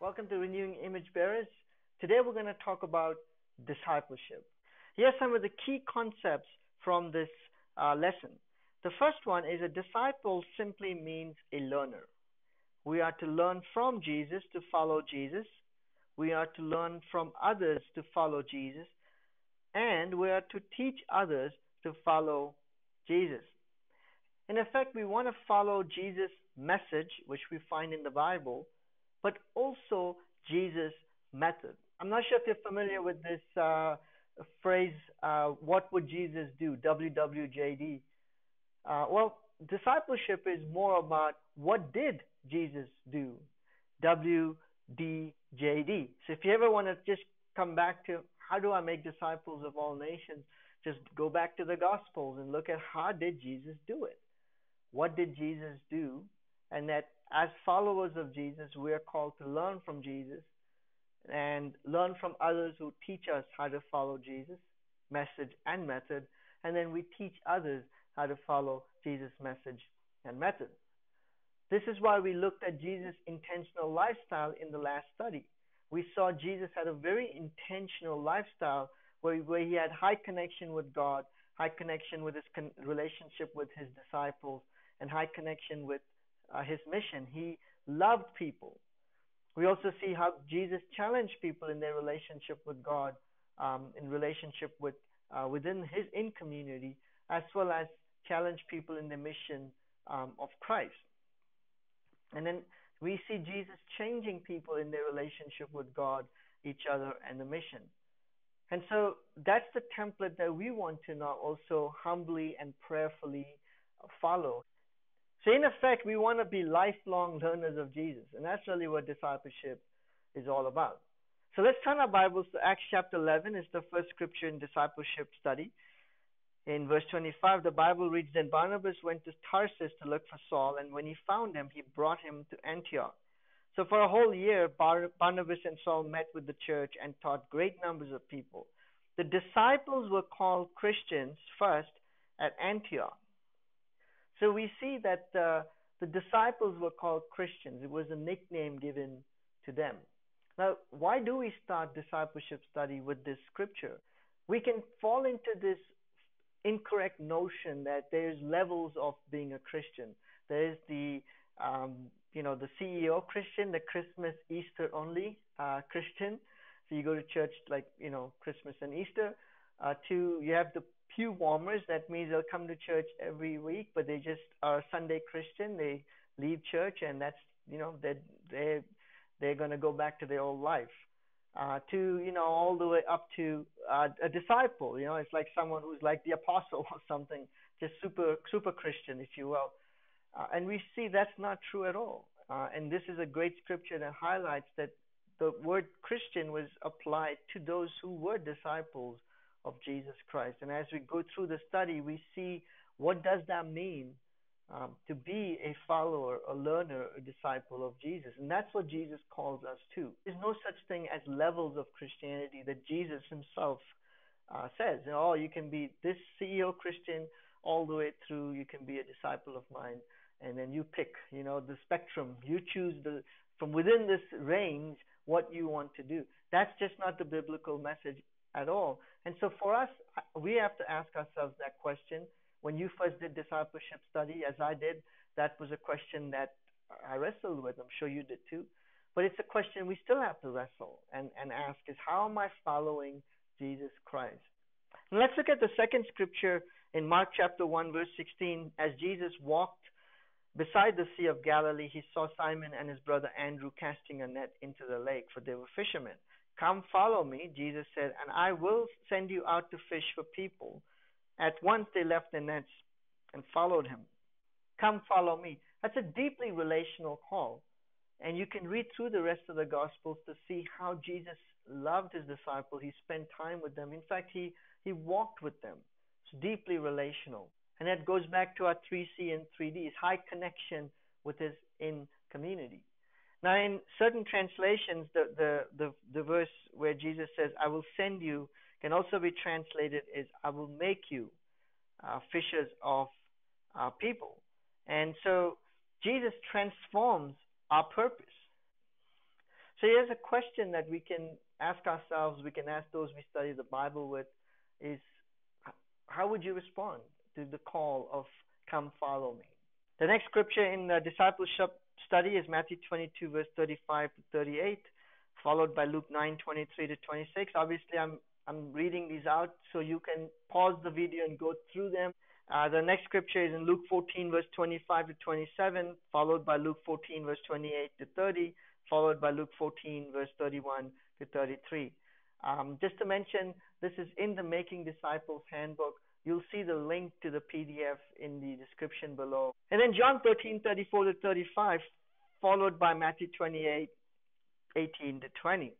Welcome to Renewing Image Bearers. Today we're going to talk about discipleship. Here are some of the key concepts from this lesson. The first one is a disciple simply means a learner. We are to learn from Jesus to follow Jesus. We are to learn from others to follow Jesus. And we are to teach others to follow Jesus. In effect, we want to follow Jesus' message, which we find in the Bible, but also Jesus' method. I'm not sure if you're familiar with this phrase, what would Jesus do? WWJD. Discipleship is more about what did Jesus do? WDJD. So if you ever want to just come back to how do I make disciples of all nations, just go back to the Gospels and look at how did Jesus do it? What did Jesus do? And that as followers of Jesus, we are called to learn from Jesus and learn from others who teach us how to follow Jesus' message and method. And then we teach others how to follow Jesus' message and method. This is why we looked at Jesus' intentional lifestyle in the last study. We saw Jesus had a very intentional lifestyle where he had high connection with God, high connection with his relationship with his disciples, and high connection with his mission. He loved people. We also see how Jesus challenged people in their relationship with God, in relationship with within his in community, as well as challenge people in the mission of Christ. And then we see Jesus changing people in their relationship with God, each other, and the mission. And so that's the template that we want to now also humbly and prayerfully follow. So in effect, we want to be lifelong learners of Jesus. And that's really what discipleship is all about. So let's turn our Bibles to Acts chapter 11. It's the first scripture in discipleship study. In verse 25, the Bible reads, Then Barnabas went to Tarsus to look for Saul, and when he found him, he brought him to Antioch. So for a whole year, Barnabas and Saul met with the church and taught great numbers of people. The disciples were called Christians first at Antioch. So we see that the disciples were called Christians. It was a nickname given to them. Now, why do we start discipleship study with this scripture? We can fall into this incorrect notion that there's levels of being a Christian. There is the CEO Christian, the Christmas, Easter only Christian. So you go to church like, Christmas and Easter. You have the pew warmers. That means they'll come to church every week, but they just are a Sunday Christian. They leave church and that's, they're going to go back to their old life. All the way up to a disciple. It's like someone who's like the apostle or something, just super Christian, if you will. And we see that's not true at all. And this is a great scripture that highlights that the word Christian was applied to those who were disciples of Jesus Christ. And as we go through the study, we see what does that mean to be a follower, a learner, a disciple of Jesus. And that's what Jesus calls us to. There's no such thing as levels of Christianity that Jesus himself says. You can be this CEO Christian all the way through. You can be a disciple of mine. And then you pick, the spectrum. You choose from within this range what you want to do. That's just not the biblical message at all. And so for us, we have to ask ourselves that question. When you first did discipleship study, as I did, that was a question that I wrestled with. I'm sure you did too. But it's a question we still have to wrestle and ask is, how am I following Jesus Christ? And let's look at the second scripture in Mark chapter 1, verse 16. As Jesus walked beside the Sea of Galilee, he saw Simon and his brother Andrew casting a net into the lake, for they were fishermen. Come, follow me, Jesus said, and I will send you out to fish for people. At once they left their nets and followed him. Come, follow me. That's a deeply relational call. And you can read through the rest of the Gospels to see how Jesus loved his disciples. He spent time with them. In fact, he walked with them. It's deeply relational. And that goes back to our 3C and 3D. It's high connection with his in community. Now, in certain translations, the verse where Jesus says, I will send you, can also be translated as, I will make you fishers of people. And so Jesus transforms our purpose. So here's a question that we can ask ourselves, we can ask those we study the Bible with, is how would you respond to the call of come follow me? The next scripture in the discipleship study is Matthew 22 verse 35 to 38, followed by Luke 9:23 to 26. Obviously, I'm reading these out so you can pause the video and go through them. The next scripture is in Luke 14 verse 25 to 27, followed by Luke 14 verse 28 to 30, followed by Luke 14 verse 31 to 33. Just to mention, this is in the Making Disciples Handbook. You'll see the link to the PDF in the description below. And then John 13:34 to 35, followed by Matthew 28:18 to 20.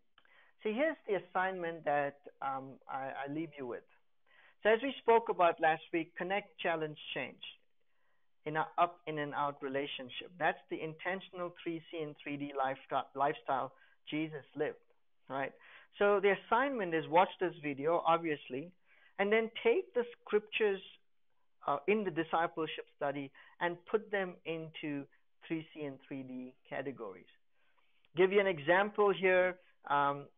See, here's the assignment that I leave you with. So as we spoke about last week, connect, challenge, change in our up in and out relationship. That's the intentional 3C and 3D lifestyle Jesus lived, right? So the assignment is watch this video, obviously, and then take the scriptures in the discipleship study and put them into 3C and 3D categories. Give you an example here.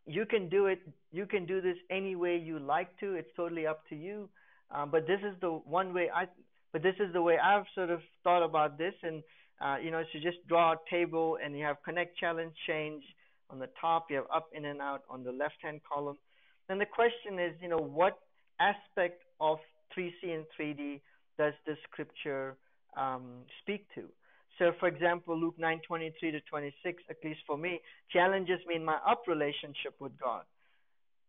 You can do it. You can do this any way you like to. It's totally up to you. But this is the one way I. But this is the way I've sort of thought about this. And so just draw a table, and you have connect, challenge, change on the top. You have up, in, and out on the left-hand column. And the question is, what aspect of 3C and 3D does this scripture speak to? So, for example, Luke 9:23 to 26, at least for me, challenges me in my up relationship with God.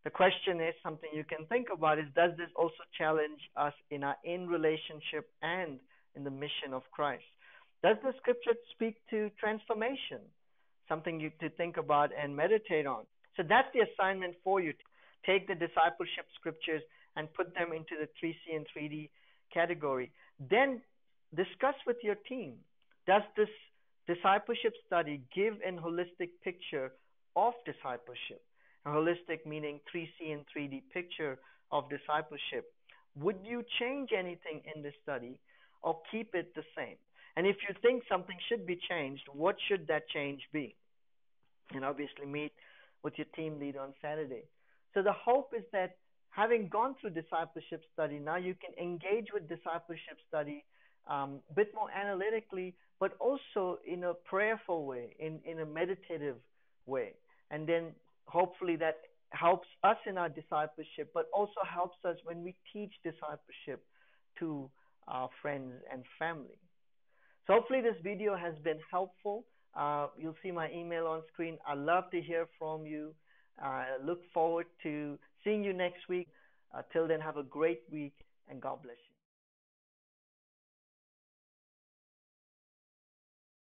The question is something you can think about is, does this also challenge us in our in relationship and in the mission of Christ? Does the scripture speak to transformation? Something you to think about and meditate on. So that's the assignment for you. Take the discipleship scriptures and put them into the 3C and 3D category. Then discuss with your team. Does this discipleship study give a holistic picture of discipleship? A holistic meaning 3C and 3D picture of discipleship. Would you change anything in this study or keep it the same? And if you think something should be changed, what should that change be? And obviously meet with your team lead on Saturday. So the hope is that having gone through discipleship study, now you can engage with discipleship study a bit more analytically, but also in a prayerful way, in a meditative way. And then hopefully that helps us in our discipleship, but also helps us when we teach discipleship to our friends and family. So hopefully this video has been helpful. You'll see my email on screen. I love to hear from you. Look forward to seeing you next week. Till then, have a great week, and God bless you.